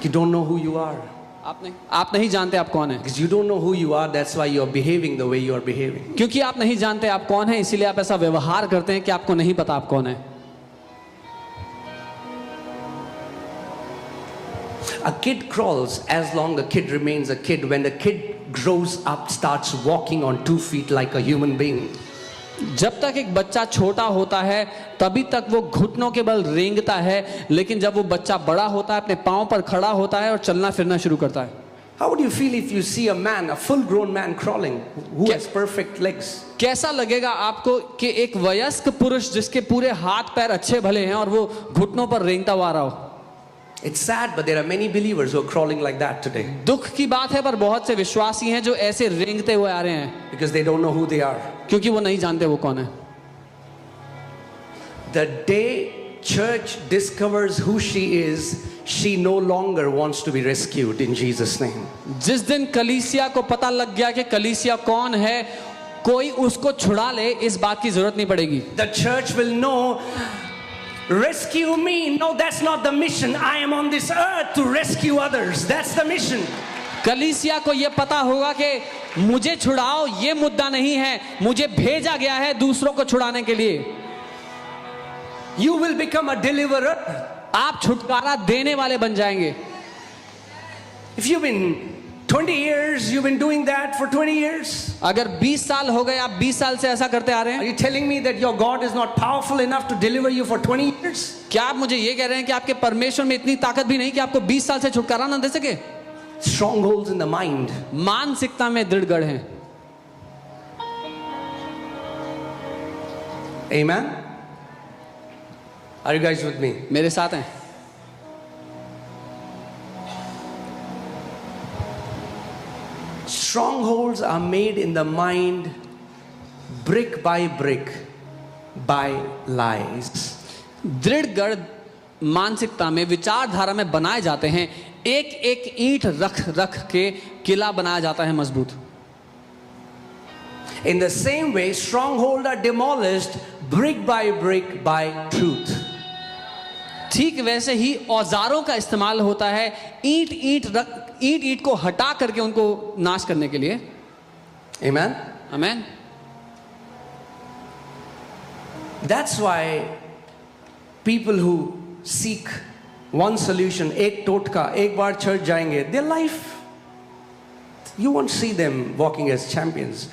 You don't know who you are. आप नहीं जानते आप कौन है, Because you don't know who you are, that's why you're behaving the way you are behaving. क्योंकि आप नहीं जानते आप कौन है, इसीलिए आप ऐसा व्यवहार करते हैं कि आपको नहीं पता आप कौन है। A kid crawls as long the kid remains a kid. When the kid grows up, starts walking on 2 feet like a human being. जब तक एक बच्चा छोटा होता है तभी तक वो घुटनों के बल रेंगता है, लेकिन जब वो बच्चा बड़ा होता है अपने पांव पर खड़ा होता है और चलना फिरना शुरू करता है। How would you feel if you see a man, a full-grown man crawling, who has perfect legs? कैसा लगेगा आपको कि एक वयस्क पुरुष जिसके पूरे हाथ पैर अच्छे भले हैं और वो घुटनों पर रेंगता हुआ आ रहा हो? It's sad, but there are many believers who are crawling like that today. दुख की बात है, पर बहुत से विश्वासी हैं जो ऐसे रेंगते हुए आ रहे हैं, Because they don't know who they are. क्योंकि वो नहीं जानते वो कौन है। The day church discovers who she is, she no longer wants to be rescued in Jesus' name. जिस दिन कलीसिया को पता लग गया कि कलीसिया कौन है, कोई उसको छुड़ा ले, इस बात की जरूरत नहीं पड़ेगी। The church will know, rescue me. No, that's not the mission. I am on this earth to rescue others. That's the mission. कलीसिया को यह पता होगा कि मुझे छुड़ाओ ये मुद्दा नहीं है, मुझे भेजा गया है दूसरों को छुड़ाने के लिए। You will become a deliverer. आप छुटकारा देने वाले बन जाएंगे। If you've been 20 years, you've been doing that for 20 years. अगर 20 साल हो गए, आप 20 साल से ऐसा करते आ रहे Are हैं, you telling me that your God is not powerful enough to deliver you for 20 years? क्या आप मुझे ये कह रहे हैं कि आपके परमेश्वर में इतनी ताकत भी नहीं कि आपको 20 साल से छुटकारा ना दे सके? Strongholds in the mind. मानसिकता में दृढ़ गढ़ हैं। Amen. Are you guys with me? मेरे साथ हैं? Strongholds are made in the mind brick by brick by lies. दृढ़ गढ़ मानसिकता में, विचारधारा में बनाए जाते हैं, एक एक ईंट रख रख के किला बनाया जाता है मजबूत। In the same way, strongholds are demolished brick by brick by truth. ठीक वैसे ही औजारों का इस्तेमाल होता है ईंट ईंट को हटा करके उनको नाश करने के लिए। Amen. आमीन। That's why people who seek one solution, एक टोटका, एक बार चर्च जाएंगे, their life, you won't see them walking as champions.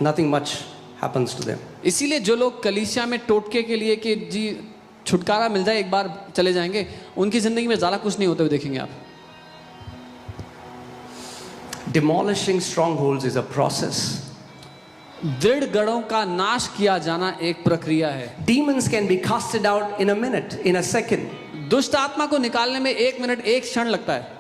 Nothing much happens to them. इसीलिए जो लोग कलीसिया में टोटके के लिए कि जी छुटकारा मिल जाए एक बार चले जाएंगे, उनकी जिंदगी में ज्यादा कुछ नहीं होते हुए देखेंगे आप। Demolishing strongholds is a process. दृढ़ गढ़ों का नाश किया जाना एक प्रक्रिया है। Demons can be casted out in a minute, in a second. दुष्ट आत्मा को निकालने में 1 मिनट 1 क्षण लगता है।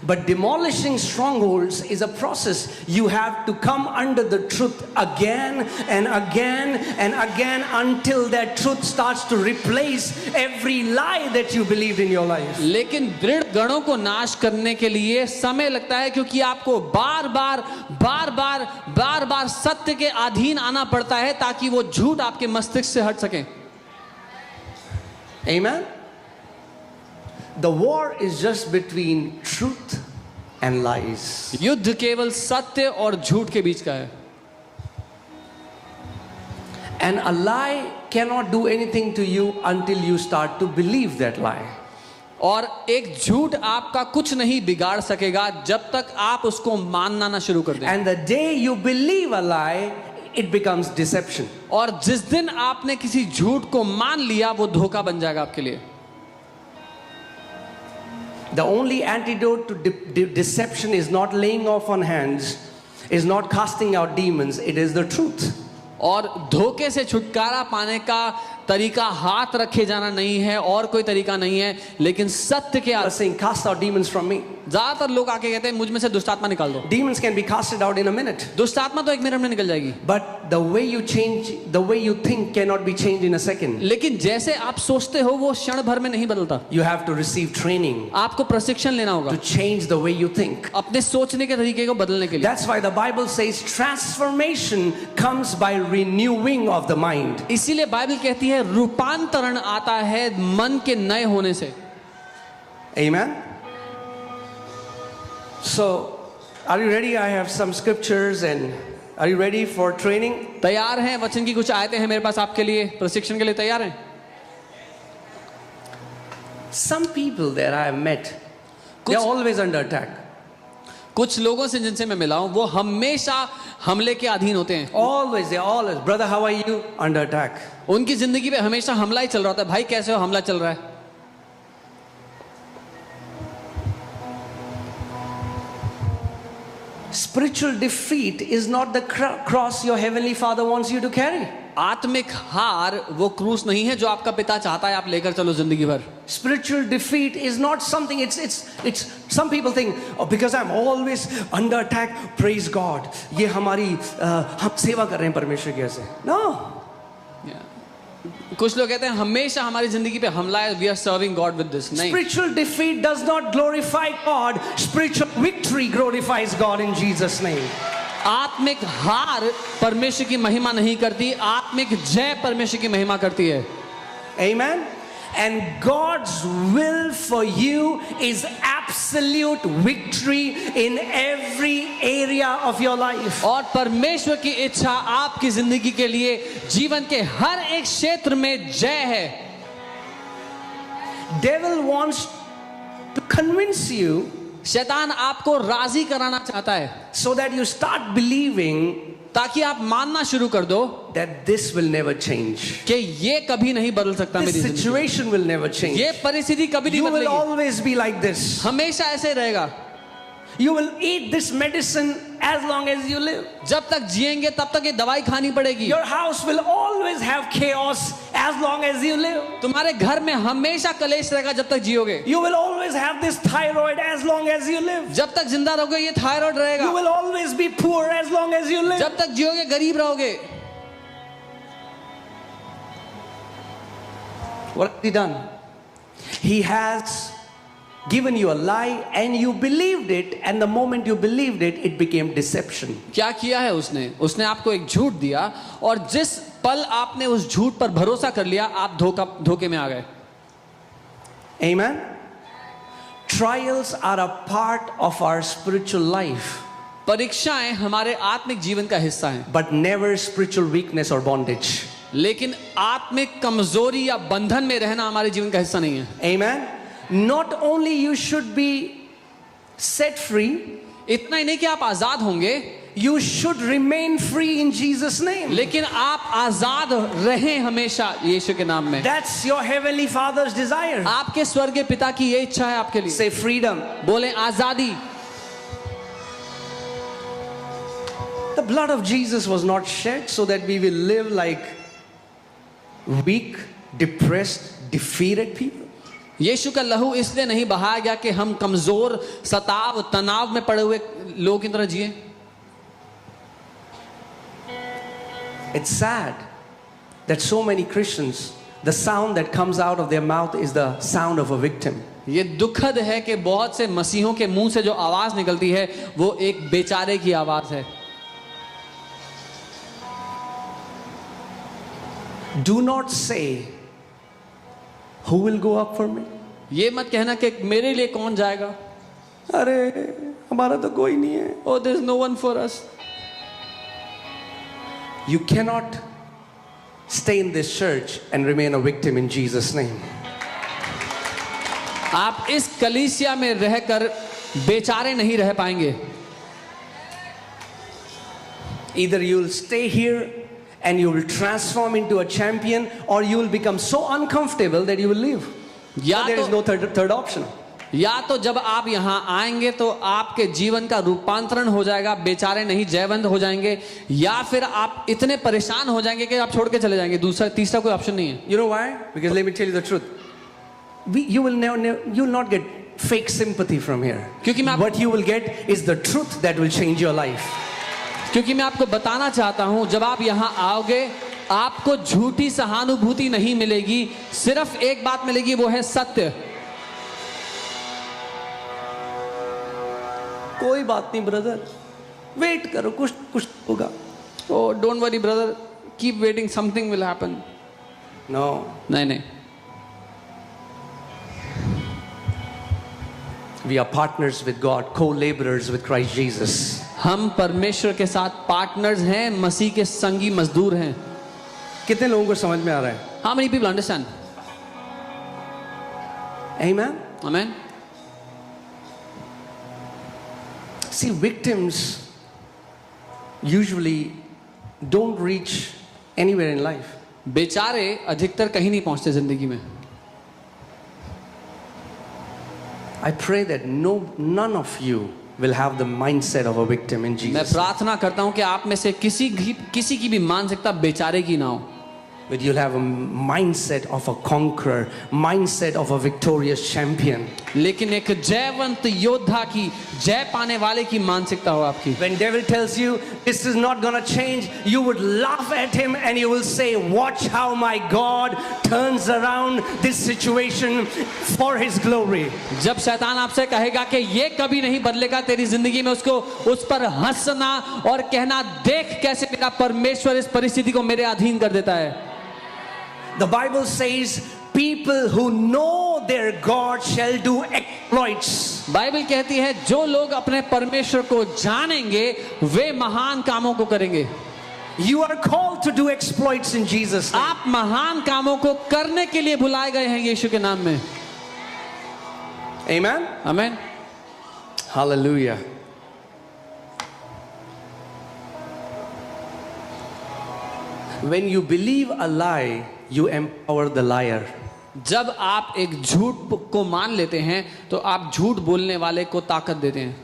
But demolishing strongholds is a process. You have to come under the truth again and again and again until that truth starts to replace every lie that you believed in your life. लेकिन दृढ़ गढ़ों को नाश करने के लिए समय लगता है, क्योंकि आपको बार बार सत्य के अधीन आना पड़ता है ताकि वो झूठ आपके मस्तिष्क से हट सके। Amen. The war is just between truth and lies. युद्ध केवल सत्य और झूठ के बीच का है। And a lie cannot do anything to you until you start to believe that lie. और एक झूठ आपका कुछ नहीं बिगाड़ सकेगा जब तक आप उसको मानना ना शुरू कर दें। And the day you believe a lie, it becomes deception. और जिस दिन आपने किसी झूठ को मान लिया, वो धोखा बन जाएगा आपके लिए। The only antidote to deception is not laying off on hands, is not casting out demons, it is the truth. और धोखे से छुटकारा पाने का तरीका हाथ रखे जाना नहीं है, और कोई तरीका नहीं है, लेकिन सत्य के are saying, cast out demons from me. ज्यादातर लोग आके कहते हैं मुझ में से दुष्ट आत्मा निकाल दो। Demons can be casted out in a minute. दुष्ट आत्मा तो 1 मिनट में निकल जाएगी। But the way you change, the way you think cannot be changed in a second. लेकिन जैसे आप सोचते हो वो क्षण भर में नहीं बदलता। You have to receive training आपको प्रशिक्षण लेना होगा to change the way you think. अपने सोचने के तरीके को बदलने के लिए। That's why the Bible says transformation comes by renewing of the mind. इसीलिए बाइबल कहती है रूपांतरण आता है मन के नए होने से। Amen. So, are you ready? I have some scriptures, and are you ready for training? तैयार हैं? वचन की कुछ आयतें हैं मेरे पास आपके लिए, प्रशिक्षण के लिए तैयार हैं? Some people that I have met, they are always under attack. कुछ लोगों से जिनसे मैं मिला हूं वो हमेशा हमले के अधीन होते हैं. Always, they always. Brother, how are you? Under attack. उनकी जिंदगी पे हमेशा हमला ही चल रहा होता है. भाई कैसे हो? हमला चल रहा है. Spiritual defeat is not the cross your heavenly Father wants you to carry. आत्मिक हार वो क्रूस नहीं है जो आपका पिता चाहता है आप लेकर चलो जिंदगी भर. Spiritual defeat is not something, it's some people think, oh, because I'm always under attack, praise God. ये हमारी हम सेवा कर रहे हैं परमेश्वर की ऐसे. No. कुछ लोग कहते हैं हमेशा हमारी जिंदगी पे हमला है, we are serving God with this. नहीं. Spiritual defeat does not glorify God. Spiritual victory glorifies God in Jesus' name. आत्मिक हार परमेश्वर की महिमा नहीं करती, आत्मिक जय परमेश्वर की महिमा करती है. Amen. And God's will for you is absolute victory in every area of your life. और परमेश्वर की इच्छा आपकी जिंदगी के लिए जीवन के हर एक क्षेत्र में जय है. Devil wants to convince you, शैतान आपको राजी कराना चाहता है so that you start believing ताकि आप मानना शुरू कर दो that this will never change. कि ये कभी नहीं बदल सकता. This मेरी जिंदगी situation will never change. ये परिस्थिति कभी नहीं You will बदलेगी. always be like this. हमेशा ऐसे रहेगा. You will eat this medicine as long as you live. जब तक जिएंगे तब तक ये दवाई खानी पड़ेगी. Your house will always have chaos as long as you live. तुम्हारे घर में हमेशा कलेश रहेगा जब तक जियोगे. You will always have this thyroid as long as you live. जब तक जिंदा रहोगे ये थायराइड You रहेगा. will always be poor as long as you live. जब तक जियोगे गरीब रहोगे. What has he done? He has given you a lie and you believed it, and the moment you believed it, it became deception. क्या किया है उसने? उसने आपको एक झूठ दिया और जिस पल आपने उस झूठ पर भरोसा कर लिया आप धोखे में आ गए. Amen. Trials are a part of our spiritual life, परीक्षाएं हमारे आत्मिक जीवन का हिस्सा हैं, but never spiritual weakness or bondage. लेकिन आत्मिक कमजोरी या बंधन में रहना हमारे जीवन का हिस्सा नहीं है. Amen. Not only you should be set free, इतना ही नहीं कि आप आजाद होंगे, you should remain free in Jesus' name. लेकिन आप आजाद रहें हमेशा यीशु के नाम में. That's your heavenly Father's desire. आपके स्वर्गीय पिता की ये इच्छा है आपके लिए. Say freedom. बोले आजादी. The blood of Jesus was not shed so that we will live like weak, depressed, defeated people. यीशु का लहू इसलिए नहीं बहाया गया कि हम कमजोर, सताव, तनाव में पड़े हुए लोगों की तरह जिए. It's sad that so many Christians, the sound that comes out of their mouth is the sound of a victim. ये दुखद है कि बहुत से मसीहों के मुंह से जो आवाज निकलती है वो एक बेचारे की आवाज है. Do not say, who will go up for me? ये मत कहना कि मेरे लिए कौन जाएगा. अरे हमारा तो कोई नहीं है. Oh, there is no one for us. You cannot stay in this church and remain a victim in Jesus' name. आप इस कलीसिया में रहकर बेचारे नहीं रह पाएंगे. Either you will stay here and you will transform into a champion, or you will become so uncomfortable that you will leave. या There is no third option. या तो जब आप यहाँ आएंगे तो आपके जीवन का रूपांतरण हो जाएगा, बेचारे नहीं जयवंत हो जाएंगे, या फिर आप इतने परेशान हो जाएंगे कि आप छोड़ के चले जाएंगे. तीसरा कोई ऑप्शन नहीं है. You know why? Because let me tell you the truth. You will not get fake sympathy from here. क्योंकि मैं What you will get is the truth that will change your life. क्योंकि मैं आपको बताना चाहता हूं जब आप यहाँ आओगे आपको झूठी सहानुभूति नहीं मिलेगी, सिर्फ एक बात मिलेगी, वो है सत्य. कोई बात नहीं ब्रदर, वेट करो, कुछ होगा. Oh, don't worry brother, keep waiting, something will happen. No. नहीं. We are partners with God, co-laborers with Christ Jesus. हम परमेश्वर के साथ पार्टनर्स हैं, मसीह के संगी मजदूर हैं. कितने लोगों को समझ में आ रहा है? How many people understand? Amen. Amen. See, victims usually don't reach anywhere in life. बेचारे अधिकतर कहीं नहीं पहुंचते जिंदगी में. I pray that none of you will have the mindset of a victim in मैं Jesus. प्रार्थना करता हूं कि आप में से किसी की भी मानसिकता बेचारे की ना हो, But you'll have a mindset of a conqueror, mindset of a victorious champion. लेकिन एक जयवंत योद्धा की, जय पाने वाले की मानसिकता हो आपकी. When devil tells you this is not going to change, you would laugh at him and you will say, watch how my God turns around this situation for his glory. जब शैतान आपसे कहेगा कि ये कभी नहीं बदलेगा तेरी जिंदगी में, उसको उस पर हंसना और कहना, देख कैसे मेरा परमेश्वर इस परिस्थिति को मेरे अधीन कर देता है. The Bible says people who know their God shall do exploits. Bible कहती है जो लोग अपने परमेश्वर को जानेंगे वे महान कामों को करेंगे. You are called to do exploits in Jesus' name. आप महान कामों को करने के लिए बुलाए गए हैं यीशु के नाम में. Amen. आमीन. Hallelujah. When you believe a lie, you empower the liar. जब आप एक झूठ को मान लेते हैं तो आप झूठ बोलने वाले को ताकत देते हैं.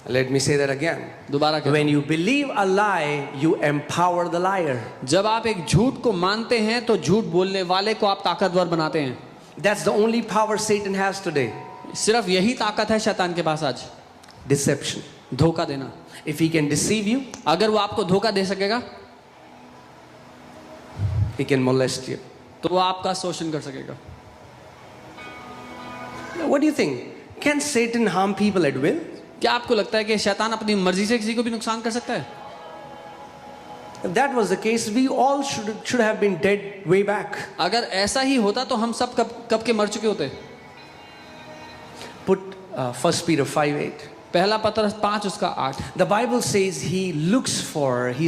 Let me say that again. दोबारा कहता When you believe a lie, you empower the liar. हूं. जब आप एक झूठ को मानते हैं तो झूठ बोलने वाले को आप ताकतवर बनाते हैं. That's the only power Satan has today. सिर्फ यही ताकत है शैतान के पास आज, Deception. धोखा देना. If he can deceive you, अगर वो आपको धोखा दे सकेगा he can molest you. तो वो आपका शोषण कर सकेगा. What do you think? Can Satan harm people at will? क्या आपको लगता है कि शैतान अपनी मर्जी से किसी को भी नुकसान कर सकता है? If that was the case, we all should have been dead way back. अगर ऐसा ही होता तो हम सब कब के मर चुके होते. Put 1 Peter 5:8. पहला पत्रस 5 उसका 8. The Bible says he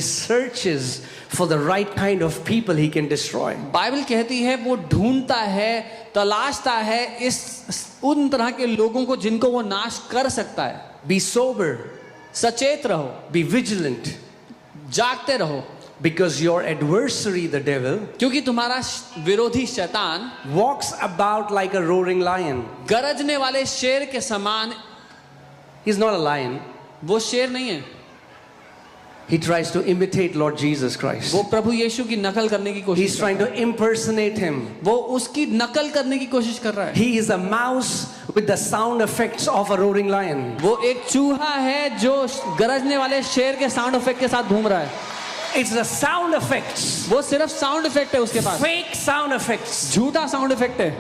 searches for the right kind of people he can destroy. Bible कहती है वो ढूंढता है, तलाशता है उन तरह के लोगों को जिनको वो नाश कर सकता है. Be sober, सचेत रहो, be vigilant, जागते रहो, because your adversary, the devil, क्योंकि तुम्हारा विरोधी शैतान walks about like a roaring lion. गरजने वाले शेर के समान. He's not a lion. वो शेर नहीं है. He tries to imitate Lord Jesus Christ. वो प्रभु यीशु की नकल करने की कोशिश He's trying to impersonate him. वो उसकी नकल करने की कोशिश कर रहा है. He is a mouse with the sound effects of a roaring lion. वो एक चूहा है जो गरजने वाले शेर के साउंड इफेक्ट के साथ घूम रहा है. It's the sound effects. वो सिर्फ साउंड इफेक्ट है उसके पास. Fake sound effects. झूठा साउंड इफेक्ट है.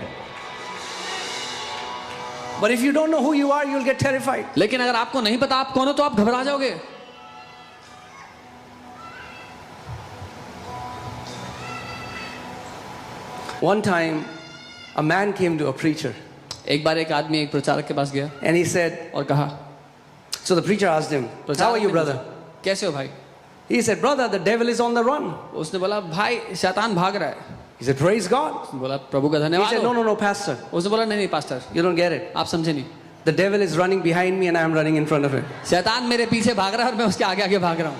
But if you don't know who you are, you'll get terrified. लेकिन अगर आपको नहीं पता आप कौन हो तो आप घबरा जाओगे. One time, a man came to a preacher. एक बार एक आदमी एक प्रचारक के पास गया And he said, और कहा, so the preacher asked him, how are you, brother? कैसे हो भाई? He said, brother, the devil is on the run. उसने बोला भाई शैतान भाग रहा है. He said, praise God. बोला प्रभु का He धन्यवाद said, हो. no, pastor. उसने बोला नहीं pastor, You don't get it. आप समझे नहीं. The devil is running behind me and I am running in front of him. शैतान मेरे पीछे भाग रहा है और मैं उसके आगे आगे भाग रहा हूँ.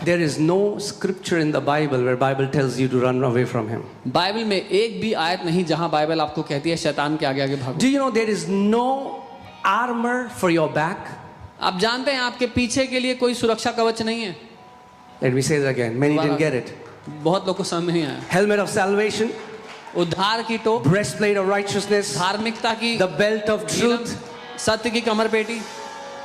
There is no scripture in the Bible where Bible tells you to run away from him. Bible में एक भी आयत नहीं जहां बाइबल आपको कहती है शैतान के आगे आगे भागो. Do you know there is no armor for your back? आप जानते हैं आपके पीछे के लिए कोई सुरक्षा कवच नहीं है. Let me say that again. Many didn't get it. बहुत लोग को समझ में नहीं आया. Helmet of salvation, उद्धार की टोप, breastplate of righteousness, धार्मिकता की, the belt of truth, सत्य की कमर पेटी,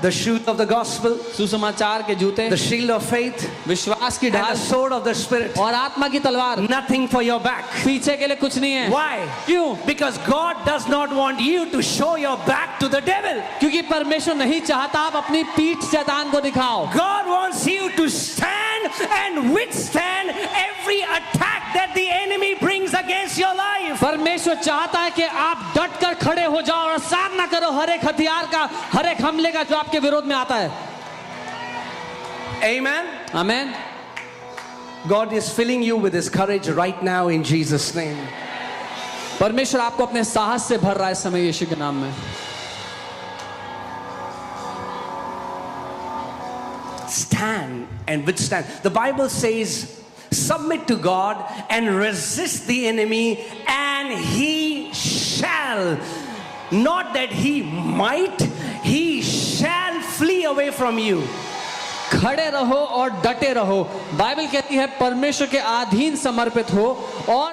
the shoes of the gospel, सुसमाचार के जूते, the shield of faith, विश्वास की and the ढाल sword of the spirit. और आत्मा की तलवार. Nothing for your back. पीछे के लिए कुछ नहीं है. Why? क्यों? Because God does not want you to show your back to the devil. क्योंकि परमेश्वर नहीं चाहता आप अपनी पीठ शैतान को दिखाओ. God wants you to stand and withstand every attack that the enemy brings against your life. परमेश्वर चाहता है कि आप डट कर खड़े हो जाओ और सामना करो हर एक हथियार का, हर एक हमले का जो आपके विरोध में आता है। Amen. आमीन। God is filling you with His courage right now in Jesus' name. परमेश्वर आपको अपने साहस से भर रहा है इस समय यीशु के नाम में। Stand and withstand. The Bible says, submit to God and resist the enemy, and he shall, not that he might, he shall flee away from you. खड़े रहो और डटे रहो। बाइबल कहती है परमेश्वर के अधीन समर्पित हो और